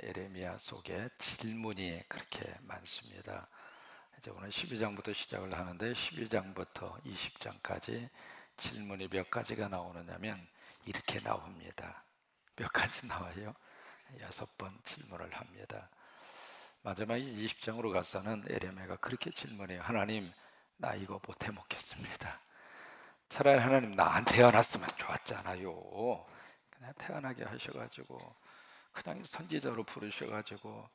에레미야 속에 질문이 그렇게 많습니다. 이제 오늘 12장부터 시작을 하는데 12장부터 20장까지 질문이 몇 가지가 나오느냐면 이렇게 나옵니다. 몇 가지 나와요? 6번 질문을 합니다. 마지막 20장으로 가서는 에레미야가 그렇게 질문해요. 하나님, 나 이거 못해 먹겠습니다. 차라리 하나님 나 안 태어났으면 좋았잖아요. 그냥 태어나게 하셔가지고 그냥 선지자로 부르셔가지고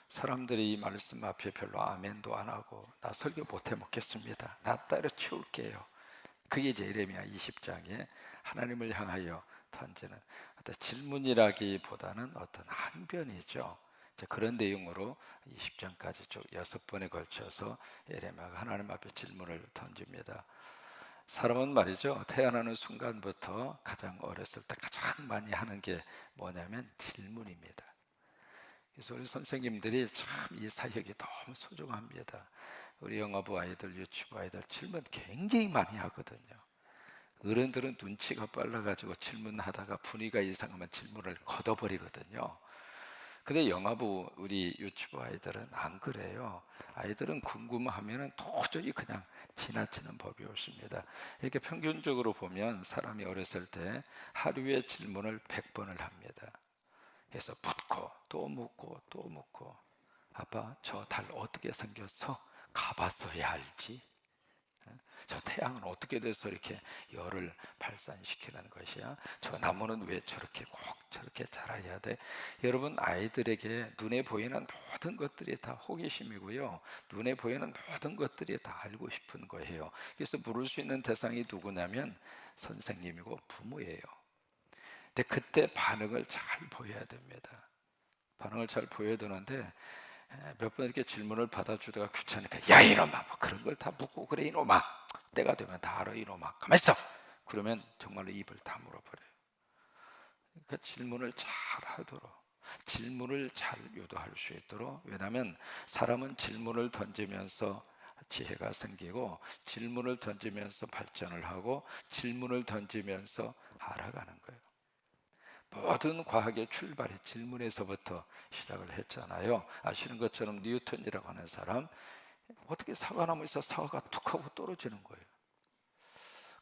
사람들이 이 말씀 앞에 별로 아멘도 안 하고 나 설교 못해 먹겠습니다. 나 따로 치울게요. 그게 이제 예레미야 20장에 하나님을 향하여 던지는 어떤 질문이라기보다는 어떤 항변이죠. 그런 내용으로 20장까지 쭉 6번에 걸쳐서 예레미야가 하나님 앞에 질문을 던집니다. 사람은 말이죠, 태어나는 순간부터 가장 어렸을 때 가장 많이 하는 게 뭐냐면 질문입니다. 그래서 우리 선생님들이 참 이 사역이 너무 소중합니다. 우리 영어부 아이들, 유치부 아이들 질문 굉장히 많이 하거든요. 어른들은 눈치가 빨라가지고 질문하다가 분위기가 이상하면 질문을 걷어버리거든요. 근데 영어부 우리 유치부 아이들은 안 그래요. 아이들은 궁금하면 도저히 그냥 지나치는 법이 없습니다. 이렇게 평균적으로 보면 사람이 어렸을 때 하루에 질문을 100번을 합니다. 그래서 묻고 또 묻고 또 묻고, 아빠 저 달 어떻게 생겼어? 가봤어야 알지. 저 태양은 어떻게 돼서 이렇게 열을 발산시키는 것이야? 저 나무는 왜 저렇게 꼭 저렇게 자라야 돼? 여러분, 아이들에게 눈에 보이는 모든 것들이 다 호기심이고요, 눈에 보이는 모든 것들이 다 알고 싶은 거예요. 그래서 물을 수 있는 대상이 누구냐면 선생님이고 부모예요. 근데 그때 반응을 잘 보여야 됩니다. 반응을 잘 보여야 되는데 몇 번 이렇게 질문을 받아주다가 귀찮으니까 야 이놈아, 뭐 그런 걸 다 묻고 그래 이놈아, 때가 되면 다 알아 이놈아, 가만 있어. 그러면 정말로 입을 다물어버려요. 그러니까 질문을 잘 하도록, 질문을 잘 유도할 수 있도록. 왜냐하면 사람은 질문을 던지면서 지혜가 생기고, 질문을 던지면서 발전을 하고, 질문을 던지면서 알아가는 거예요. 모든 과학의 출발이 질문에서부터 시작을 했잖아요. 아시는 것처럼 뉴턴이라고 하는 사람, 어떻게 사과나무에서 사과가 툭 하고 떨어지는 거예요.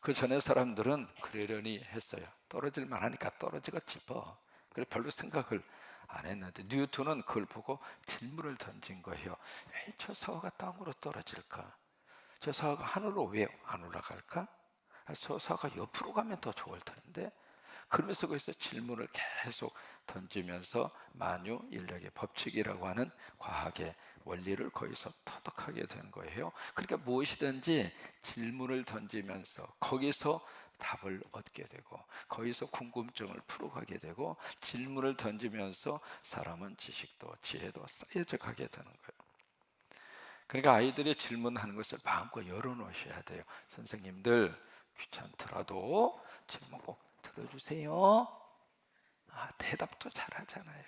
그 전에 사람들은 그러려니 했어요. 떨어질만 하니까 떨어지고 싶어. 그래 별로 생각을 안 했는데 뉴턴은 그걸 보고 질문을 던진 거예요. 왜 저 사과가 땅으로 떨어질까? 저 사과가 하늘로 왜 안 올라갈까? 저 사과가 옆으로 가면 더 좋을 텐데. 그러면서 거기서 질문을 계속 던지면서 만유인력의 법칙이라고 하는 과학의 원리를 거기서 터득하게 된 거예요. 그러니까 무엇이든지 질문을 던지면서 거기서 답을 얻게 되고, 거기서 궁금증을 풀어가게 되고, 질문을 던지면서 사람은 지식도 지혜도 쌓여져 가게 되는 거예요. 그러니까 아이들이 질문하는 것을 마음껏 열어놓으셔야 돼요. 선생님들 귀찮더라도 질문 꼭 들어주세요. 대답도 잘하잖아요.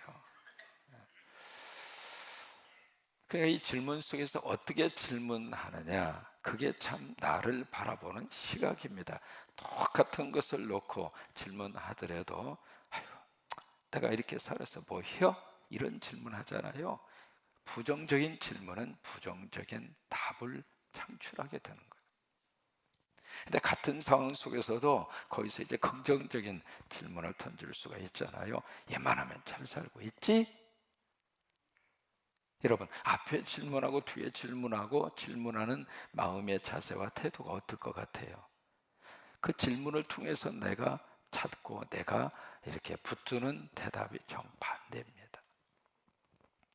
그러니까 이 질문 속에서 어떻게 질문하느냐, 그게 참 나를 바라보는 시각입니다. 똑같은 것을 놓고 질문하더라도 아유, 내가 이렇게 살아서 뭐혀? 이런 질문 하잖아요. 부정적인 질문은 부정적인 답을 창출하게 되는 거예요. 근데 같은 상황 속에서도 거기서 이제 긍정적인 질문을 던질 수가 있잖아요. 얘만 하면 잘 살고 있지? 여러분, 앞에 질문하고 뒤에 질문하고 질문하는 마음의 자세와 태도가 어떨 것 같아요? 그 질문을 통해서 내가 찾고 내가 이렇게 붙드는 대답이 정반대입니다.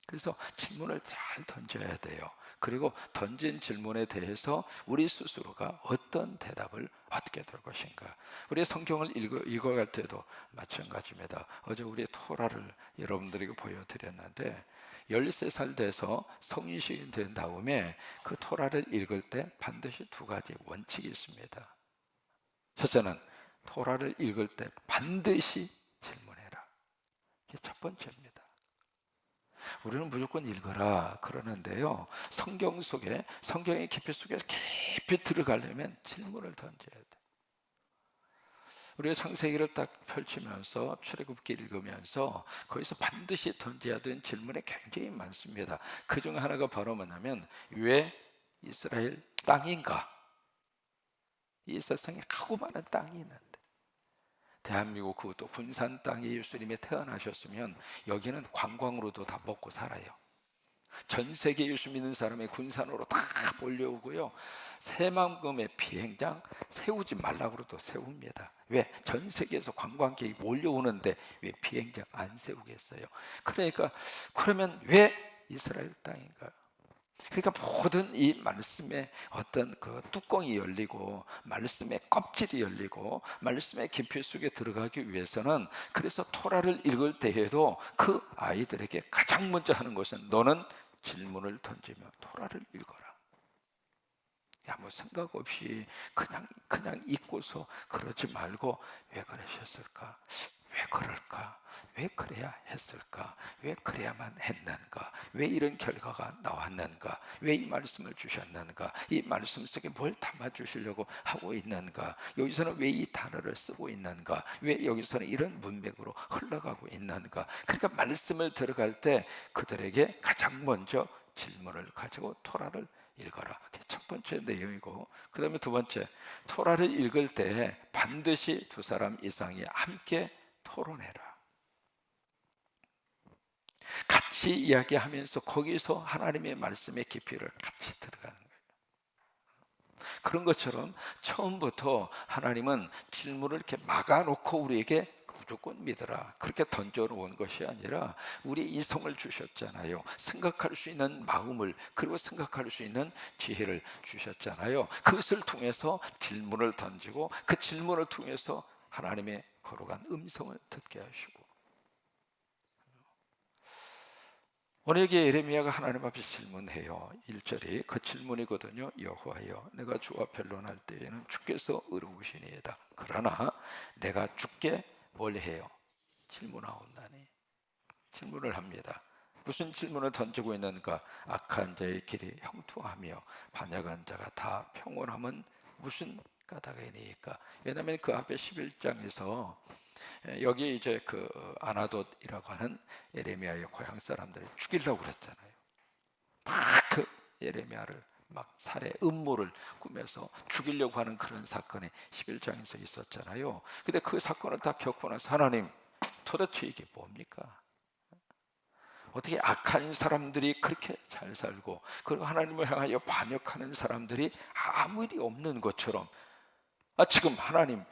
그래서 질문을 잘 던져야 돼요. 그리고 던진 질문에 대해서 우리 스스로가 어떤 대답을 얻게 될 것인가. 우리 성경을 읽어갈 때도 마찬가지입니다. 어제 우리 토라를 여러분들에게 보여드렸는데 13살 돼서 성인식이 된 다음에 그 토라를 읽을 때 반드시 두 가지 원칙이 있습니다. 첫째는 토라를 읽을 때 반드시 질문해라. 이게 첫 번째입니다. 우리는 무조건 읽어라 그러는데요, 성경 속에, 성경의 깊이 속에 깊이 들어가려면 질문을 던져야 돼. 우리가 창세기를 딱 펼치면서 출애굽기 읽으면서 거기서 반드시 던져야 되는 질문이 굉장히 많습니다. 그 중 하나가 바로 뭐냐면 왜 이스라엘 땅인가? 이 세상에 하고 많은 땅이 있는데 대한민국 그것도 군산 땅에 예수님이 태어나셨으면 여기는 관광으로도 다 먹고 살아요. 전 세계 예수 믿는 사람이 군산으로 다 몰려오고요. 새만금의 비행장 세우지 말라고 해도 세웁니다. 왜? 전 세계에서 관광객이 몰려오는데 왜 비행장 안 세우겠어요? 그러니까 그러면 왜 이스라엘 땅인가요? 그러니까 모든 이 말씀의 어떤 그 뚜껑이 열리고 말씀의 껍질이 열리고 말씀의 깊이 속에 들어가기 위해서는 그래서 토라를 읽을 때에도 그 아이들에게 가장 먼저 하는 것은 너는 질문을 던지며 토라를 읽어라. 아무 생각 없이 그냥 읽고서 그러지 말고 왜 그러셨을까? 왜 그럴까? 왜 그래야 했을까? 왜 그래야만 했는가? 왜 이런 결과가 나왔는가? 왜 이 말씀을 주셨는가? 이 말씀 속에 뭘 담아 주시려고 하고 있는가? 여기서는 왜 이 단어를 쓰고 있는가? 왜 여기서는 이런 문맥으로 흘러가고 있는가? 그러니까 말씀을 들어갈 때 그들에게 가장 먼저 질문을 가지고 토라를 읽어라. 그게 첫 번째 내용이고, 그 다음에 두 번째, 토라를 읽을 때 반드시 두 사람 이상이 함께 토론해라. 같이 이야기하면서 거기서 하나님의 말씀의 깊이를 같이 들어가는 거예요. 그런 것처럼 처음부터 하나님은 질문을 이렇게 막아놓고 우리에게 무조건 믿어라 그렇게 던져놓은 것이 아니라 우리 이성을 주셨잖아요. 생각할 수 있는 마음을, 그리고 생각할 수 있는 지혜를 주셨잖아요. 그것을 통해서 질문을 던지고 그 질문을 통해서 하나님의 거룩한 음성을 듣게 하시고, 오늘에게 예레미야가 하나님 앞에 질문해요. 1절이 그 질문이거든요. 여호와여, 내가 주와 변론할 때에는 주께서 의로우시니이다. 그러나 내가 주께 뭘 해요? 질문하옵나니. 질문을 합니다. 무슨 질문을 던지고 있는가? 악한 자의 길이 형통하며 반역한 자가 다 평온함은 무슨 까닭이니까? 왜냐하면 그 앞에 11장에서 여기 이제 그 아나돗이라고 하는 예레미야의 고향 사람들을 죽이려고 그랬잖아요. 막 그 예레미야를 막 살해 음모를 꾸며서 죽이려고 하는 그런 사건이 11장에서 있었잖아요. 근데 그 사건을 다 겪고 나서 하나님, 도대체 이게 뭡니까? 어떻게 악한 사람들이 그렇게 잘 살고, 그리고 하나님을 향하여 반역하는 사람들이 아무 일이 없는 것처럼, 지금 하나님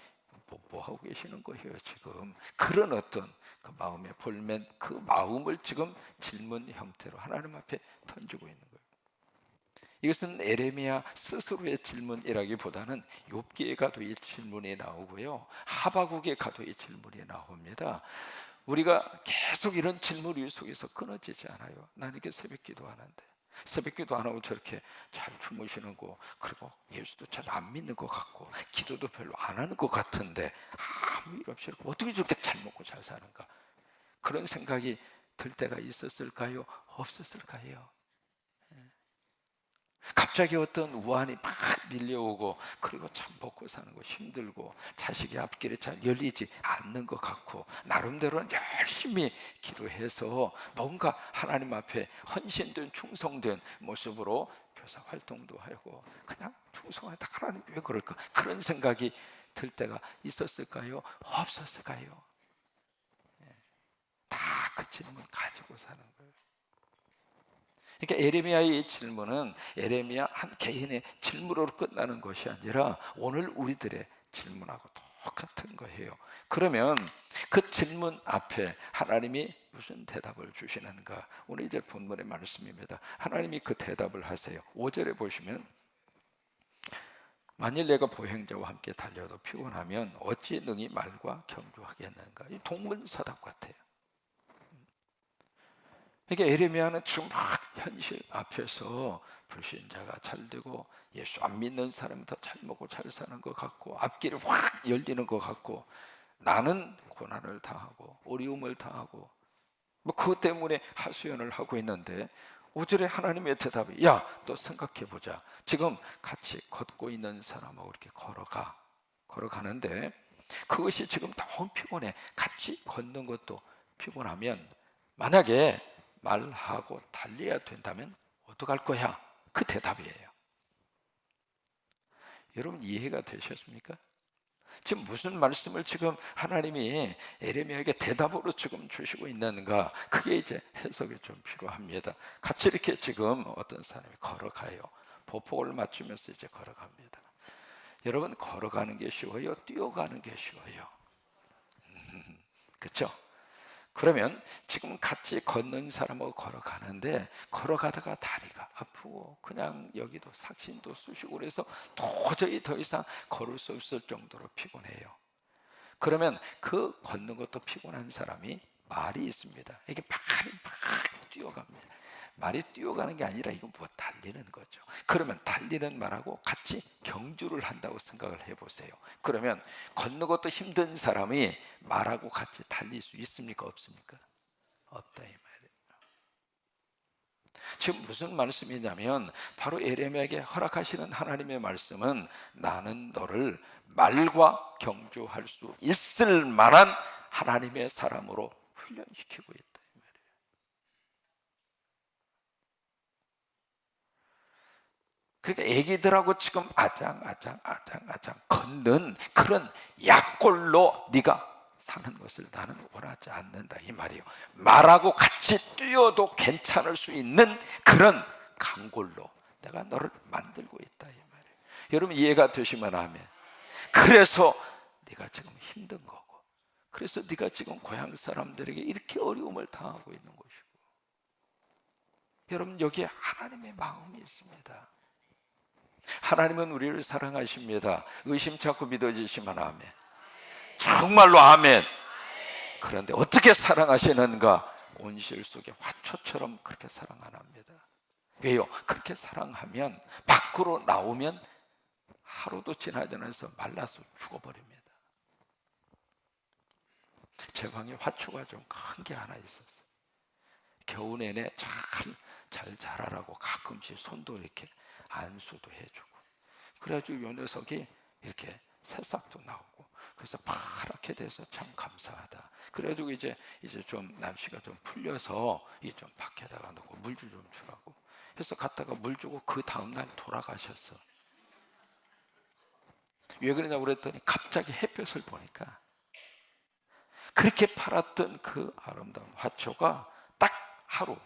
뭐 하고 계시는 거예요 지금? 그런 어떤 그 마음의 볼멘, 그 마음을 지금 질문 형태로 하나님 앞에 던지고 있는 거예요. 이것은 에레미야 스스로의 질문이라기보다는 욥기에 가도 이 질문이 나오고요, 하바국에 가도 이 질문이 나옵니다. 우리가 계속 이런 질문 속에서 끊어지지 않아요. 나는 이렇게 새벽 기도하는데, 새벽 기도 안 하고 저렇게 잘 주무시는 거, 그리고 예수도 잘 안 믿는 것 같고 기도도 별로 안 하는 것 같은데 아무 일 없이 어떻게 저렇게 잘 먹고 잘 사는가, 그런 생각이 들 때가 있었을까요? 없었을까요? 갑자기 어떤 우환이 막 밀려오고, 그리고 참 먹고 사는 거 힘들고 자식이 앞길에 잘 열리지 않는 것 같고, 나름대로는 열심히 기도해서 뭔가 하나님 앞에 헌신된 충성된 모습으로 교사 활동도 하고 그냥 충성하다, 하나님 왜 그럴까, 그런 생각이 들 때가 있었을까요? 없었을까요? 다 그 질문 가지고 사는 거예요. 그러니까 에레미야의 질문은 에레미야 한 개인의 질문으로 끝나는 것이 아니라 오늘 우리들의 질문하고 똑같은 거예요. 그러면 그 질문 앞에 하나님이 무슨 대답을 주시는가? 오늘 이제 본문의 말씀입니다. 하나님이 그 대답을 하세요. 5절에 보시면, 만일 내가 보행자와 함께 달려도 피곤하면 어찌 능히 말과 경주하겠는가? 이 동문서답 같아요. 그러니까 에레미야는 지금 막 현실 앞에서 불신자가 잘 되고 예수 안 믿는 사람이 더 잘 먹고 잘 사는 것 같고 앞길이 확 열리는 것 같고, 나는 고난을 당하고 어려움을 당하고 뭐 그것 때문에 하소연을 하고 있는데, 5절에 하나님의 대답이, 야, 또 생각해보자. 지금 같이 걷고 있는 사람하고 이렇게 걸어가는데 그것이 지금 너무 피곤해. 같이 걷는 것도 피곤하면 만약에 말하고 달려야 된다면 어떡할 거야? 그 대답이에요. 여러분 이해가 되셨습니까? 지금 무슨 말씀을 지금 하나님이 에레미야에게 대답으로 지금 주시고 있는가? 그게 이제 해석이 좀 필요합니다. 같이 이렇게 지금 어떤 사람이 걸어가요. 보폭을 맞추면서 이제 걸어갑니다. 여러분 걸어가는 게 쉬워요? 뛰어가는 게 쉬워요? 그렇죠? 그러면 지금 같이 걷는 사람하고 걸어가는데 걸어가다가 다리가 아프고 그냥 여기도 삭신도 쑤시고 그래서 도저히 더 이상 걸을 수 없을 정도로 피곤해요. 그러면 그 걷는 것도 피곤한 사람이 말이 있습니다. 이게 말이 막 뛰어갑니다. 말이 뛰어가는 게 아니라 이건 뭐 달리는 거죠. 그러면 달리는 말하고 같이 경주를 한다고 생각을 해보세요. 그러면 걷는 것도 힘든 사람이 말하고 같이 달릴 수 있습니까? 없습니까? 없다 이 말이에요. 지금 무슨 말씀이냐면 바로 에레미야에게 허락하시는 하나님의 말씀은 나는 너를 말과 경주할 수 있을 만한 하나님의 사람으로 훈련시키고 있다. 그러니까 애기들하고 지금 아장아장 걷는 그런 약골로 네가 사는 것을 나는 원하지 않는다 이 말이에요. 말하고 같이 뛰어도 괜찮을 수 있는 그런 강골로 내가 너를 만들고 있다 이 말이에요. 여러분 이해가 되시면 아멘. 그래서 네가 지금 힘든 거고, 그래서 네가 지금 고향 사람들에게 이렇게 어려움을 당하고 있는 것이고, 여러분 여기에 하나님의 마음이 있습니다. 하나님은 우리를 사랑하십니다. 의심치 않고 믿어지시면 아멘. 정말로 아멘. 그런데 어떻게 사랑하시는가? 온실 속의 화초처럼 그렇게 사랑 안 합니다. 왜요? 그렇게 사랑하면 밖으로 나오면 하루도 지나지 않아서 말라서 죽어버립니다. 제 방에 화초가 좀 큰 게 하나 있었어요. 겨우 내내 잘 자라라고 가끔씩 손도 이렇게 안수도 해주고, 그래가지고 요 녀석이 이렇게 새싹도 나오고, 그래서 파랗게 돼서 참 감사하다. 그래가지고 이제 좀 날씨가 좀 풀려서 이 좀 밖에다가 놓고 물 좀 주라고 해서 갔다가 물 주고 그 다음날 돌아가셨어. 왜 그러냐고 그랬더니 갑자기 햇볕을 보니까 그렇게 팔았던 그 아름다운 화초가 딱 하루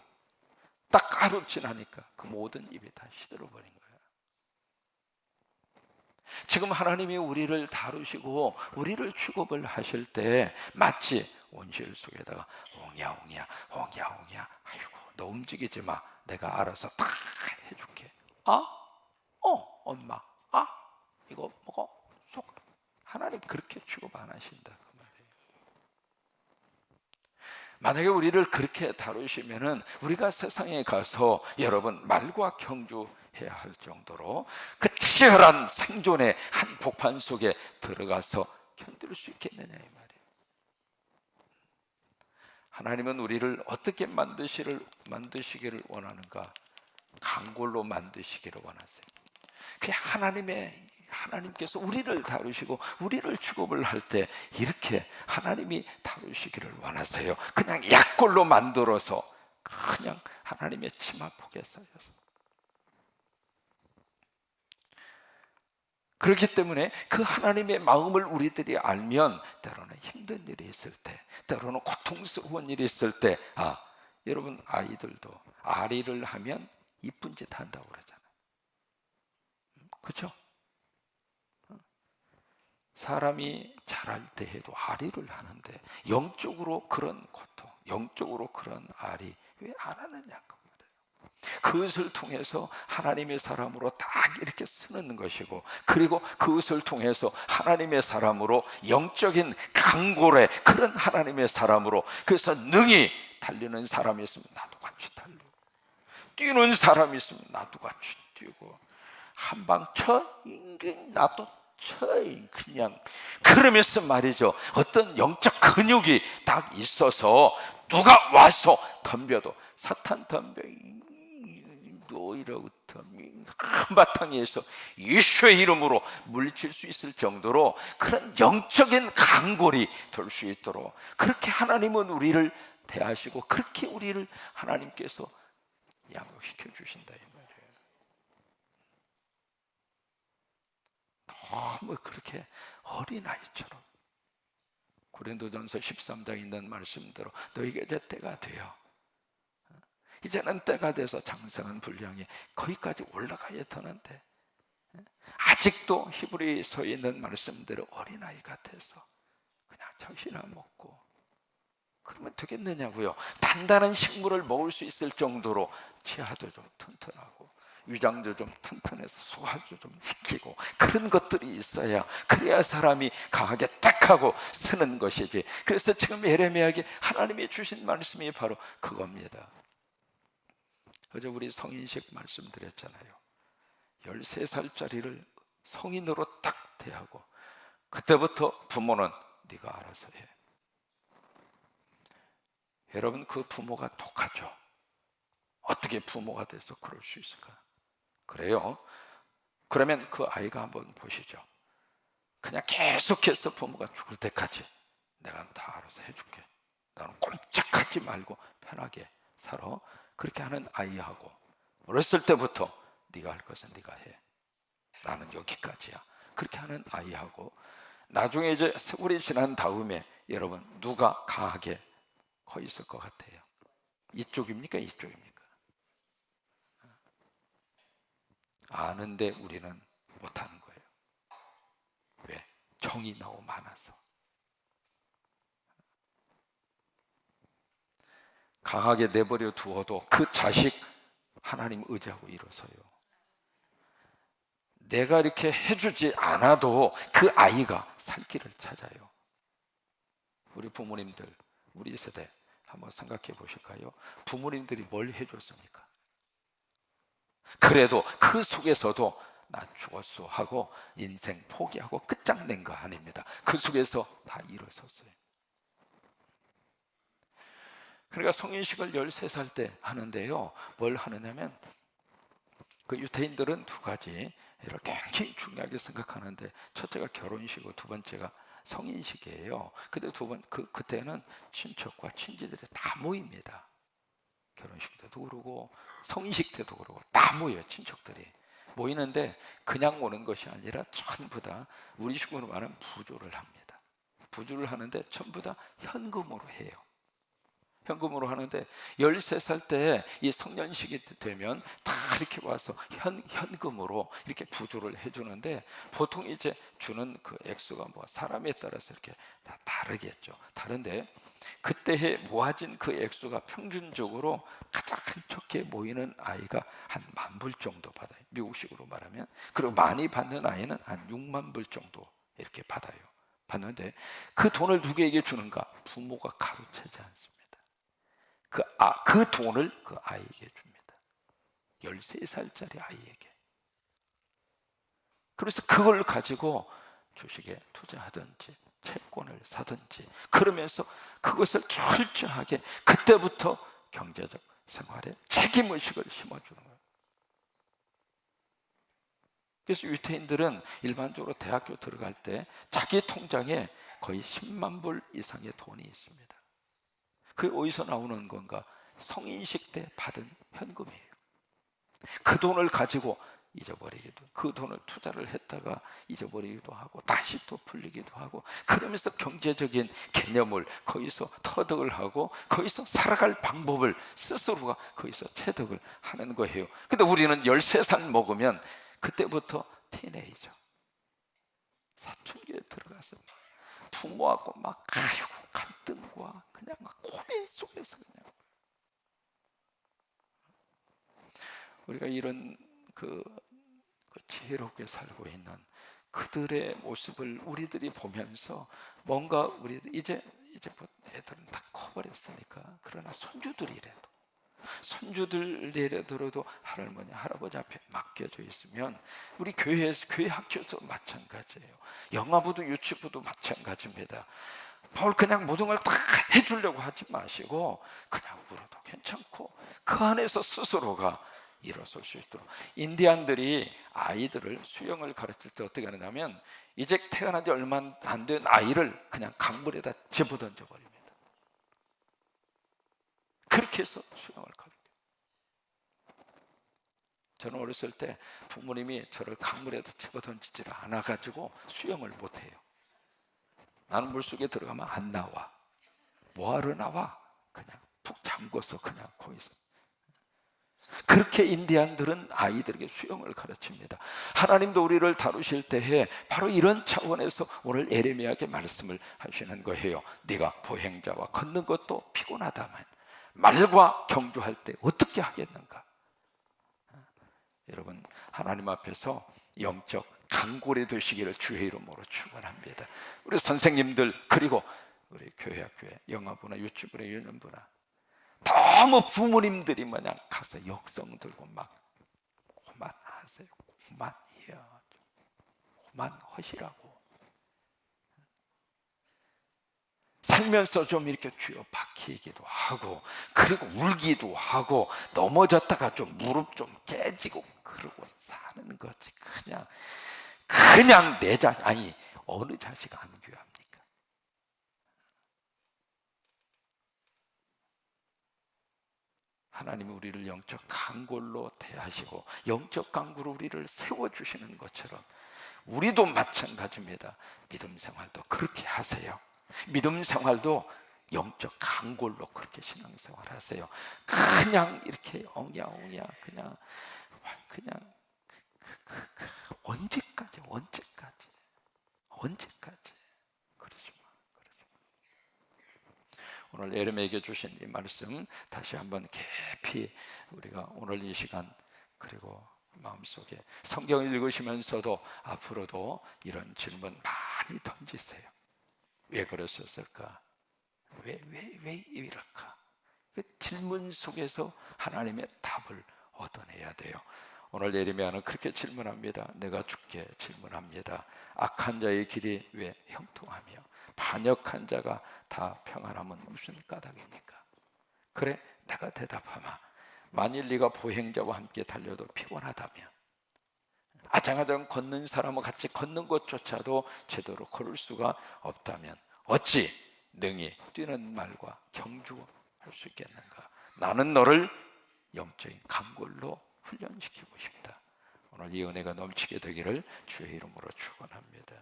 지나니까 그 모든 잎이 다 시들어버린 거예요. 지금 하나님이 우리를 다루시고 우리를 취급을 하실 때 마치 온실 속에다가 옹야옹야 아이고 너 움직이지 마, 내가 알아서 다 해줄게. 엄마 이거 먹어. 하나님 그렇게 취급 안 하신다 그 말이에요. 만약에 우리를 그렇게 다루시면은 우리가 세상에 가서 여러분 말과 경주해야 할 정도로 그 치열한 생존의 한 복판 속에 들어가서 견딜 수 있겠느냐 이 말이에요. 하나님은 우리를 어떻게 만드시기를 원하는가? 강골로 만드시기를 원하세요. 그게 하나님께서 우리를 다루시고 우리를 취급을 할 때 이렇게 하나님이 다루시기를 원하세요. 그냥 약골로 만들어서 그냥 하나님의 치마폭에 쌓여서. 그렇기 때문에 그 하나님의 마음을 우리들이 알면 때로는 힘든 일이 있을 때, 때로는 고통스러운 일이 있을 때, 여러분 아이들도 아리를 하면 이쁜 짓 한다고 그러잖아요. 그렇죠? 사람이 잘할 때 해도 아리를 하는데 영적으로 그런 고통, 영적으로 그런 아리 왜 안 하느냐고 말해요. 그것을 통해서 하나님의 사람으로 딱 이렇게 쓰는 것이고, 그리고 그것을 통해서 하나님의 사람으로 영적인 강골의 그런 하나님의 사람으로, 그래서 능히 달리는 사람이 있으면 나도 같이 달리고, 뛰는 사람이 있으면 나도 같이 뛰고, 한방 쳐 나도 그냥 그러면서 말이죠, 어떤 영적 근육이 딱 있어서 누가 와서 덤벼도 사탄 덤벼 노이로부터 한바탕에서 예수의 이름으로 물리칠 수 있을 정도로 그런 영적인 강골이 될 수 있도록 그렇게 하나님은 우리를 대하시고 그렇게 우리를 하나님께서 양육시켜 주신다 이 말이에요. 너무 그렇게 어린아이처럼 고린도전서 13장에 있는 말씀대로 너희가 이제 때가 되어 이제는 때가 돼서 장성한 분량이 거기까지 올라가야 되는데 아직도 히브리서에 있는 말씀대로 어린아이 같아서 그냥 젖이나 먹고 그러면 되겠느냐고요. 단단한 식물을 먹을 수 있을 정도로 치아도 좀 튼튼하고 위장도 좀 튼튼해서 소화도 좀 시키고 그런 것들이 있어야 그래야 사람이 강하게 딱 하고 서는 것이지. 그래서 지금 예레미야에게 하나님이 주신 말씀이 바로 그겁니다. 어제 우리 성인식 말씀드렸잖아요. 13살짜리를 성인으로 딱 대하고 그때부터 부모는 네가 알아서 해. 여러분 그 부모가 독하죠. 어떻게 부모가 돼서 그럴 수 있을까? 그래요. 그러면 그 아이가 한번 보시죠. 그냥 계속해서 부모가 죽을 때까지 내가 다 알아서 해줄게. 나는 꼼짝하지 말고 편하게 살아. 그렇게 하는 아이하고 어렸을 때부터 네가 할 것은 네가 해. 나는 여기까지야. 그렇게 하는 아이하고 나중에 이제 세월이 지난 다음에 여러분 누가 강하게 커 있을 것 같아요? 이쪽입니까? 이쪽입니까? 아는데 우리는 못하는 거예요. 왜? 정이 너무 많아서. 강하게 내버려 두어도 그 자식 하나님 의지하고 일어서요. 내가 이렇게 해주지 않아도 그 아이가 살 길을 찾아요. 우리 부모님들, 우리 세대 한번 생각해 보실까요? 부모님들이 뭘 해줬습니까? 그래도 그 속에서도 나 죽었어 하고 인생 포기하고 끝장낸 거 아닙니다. 그 속에서 다 일어섰어요. 그러니까 성인식을 13살 때 하는데요, 뭘 하느냐면 그 유대인들은 두 가지를 굉장히 중요하게 생각하는데 첫째가 결혼식이고 두 번째가 성인식이에요. 근데 그때는 친척과 친지들이 다 모입니다. 결혼식 때도 그러고 성인식 때도 그러고 다 모여요. 친척들이 모이는데 그냥 오는 것이 아니라 전부 다 우리 식으로 말하면 부조를 합니다. 부조를 하는데 전부 다 현금으로 해요. 현금으로 하는데 13살 때 이 성년식이 되면 다 이렇게 와서 현금으로 이렇게 부조를 해주는데 보통 이제 주는 그 액수가 뭐 사람에 따라서 이렇게 다 다르겠죠. 다른데 그때에 모아진 그 액수가 평균적으로 가장 적게 모이는 아이가 한 10,000불 정도 받아요. 미국식으로 말하면. 그리고 많이 받는 아이는 한 6만 불 정도 이렇게 받는데 그 돈을 누구에게 주는가? 부모가 가로채지 않습니다. 그 돈을 그 아이에게 줍니다. 13살짜리 아이에게. 그래서 그걸 가지고 주식에 투자하든지 채권을 사든지 그러면서 그것을 철저하게 그때부터 경제적 생활에 책임의식을 심어주는 거예요. 그래서 유태인들은 일반적으로 대학교 들어갈 때 자기 통장에 거의 10만 불 이상의 돈이 있습니다. 그게 어디서 나오는 건가? 성인식 때 받은 현금이에요. 그 돈을 가지고 잊어버리기도, 그 돈을 투자를 했다가 잊어버리기도 하고 다시 또 풀리기도 하고 그러면서 경제적인 개념을 거기서 터득을 하고 거기서 살아갈 방법을 스스로가 거기서 체득을 하는 거예요. 근데 우리는 13살 먹으면 그때부터 티네이저 사춘기에 들어가서 부모하고 막 갈등과 그냥 막 고민 속에서 그냥 우리가 이런 그 지혜롭게 살고 있는 그들의 모습을 우리들이 보면서 뭔가 우리들 이제 뭐 애들은 다 커버렸으니까 그러나 손주들이라도 할머니 할아버지 앞에 맡겨져 있으면 우리 교회 학교에서 마찬가지예요. 영화부도 유치부도 마찬가지입니다. 뭘 그냥 모든 걸 다 해주려고 하지 마시고 그냥 울어도 괜찮고 그 안에서 스스로가 일어설 수 있도록. 인디안들이 아이들을 수영을 가르칠 때 어떻게 하느냐면 이제 태어난 지 얼마 안 된 아이를 그냥 강물에다 집어던져 버립니다. 그렇게 해서 수영을 가르쳐요. 저는 어렸을 때 부모님이 저를 강물에다 집어던지질 않아가지고 수영을 못해요. 나는 물속에 들어가면 안 나와. 뭐하러 나와? 그냥 푹 잠궈서 그냥 거기서. 그렇게 인디안들은 아이들에게 수영을 가르칩니다. 하나님도 우리를 다루실 때에 바로 이런 차원에서 오늘 예레미야에게 말씀을 하시는 거예요. 네가 보행자와 걷는 것도 피곤하다면 말과 경주할 때 어떻게 하겠는가? 여러분, 하나님 앞에서 영적 강골이 되시기를 주의 이름으로 축원합니다. 우리 선생님들, 그리고 우리 교회 영화부나 유튜브나 유년부나 너무 부모님들이 마냥 가서 역성 들고 막 그만하세요, 그만해요, 그만하시라고 살면서 좀 이렇게 쥐어 박히기도 하고, 그리고 울기도 하고, 넘어졌다가 좀 무릎 좀 깨지고 그러고 사는 거지. 그냥 내 자식, 아니 어느 자식 안 귀합니까? 하나님이 우리를 영적 강골로 대하시고 영적 강구로 우리를 세워주시는 것처럼 우리도 마찬가지입니다. 믿음 생활도 그렇게 하세요. 믿음 생활도 영적 강골로 그렇게 신앙생활 하세요. 그냥 이렇게 엉야엉야 그냥 언제까지 그러지 마. 오늘 예레미야에게 주신 이 말씀 다시 한번 깊이 우리가 오늘 이 시간, 그리고 마음속에 성경을 읽으시면서도 앞으로도 이런 질문 많이 던지세요. 왜 그러셨을까? 왜 이럴까? 그 질문 속에서 하나님의 답을 얻어내야 돼요. 오늘 예레미야는 그렇게 질문합니다. 내가 주께 질문합니다. 악한 자의 길이 왜 형통하며 반역한 자가 다 평안함은 무슨 까닭입니까? 그래, 내가 대답하마. 만일 네가 보행자와 함께 달려도 피곤하다면, 아장아장 걷는 사람과 같이 걷는 것조차도 제대로 걸을 수가 없다면 어찌 능히 뛰는 말과 경주할 수 있겠는가? 나는 너를 영적인 강골로 훈련시키고 싶다. 오늘 이 은혜가 넘치게 되기를 주의 이름으로 축원합니다.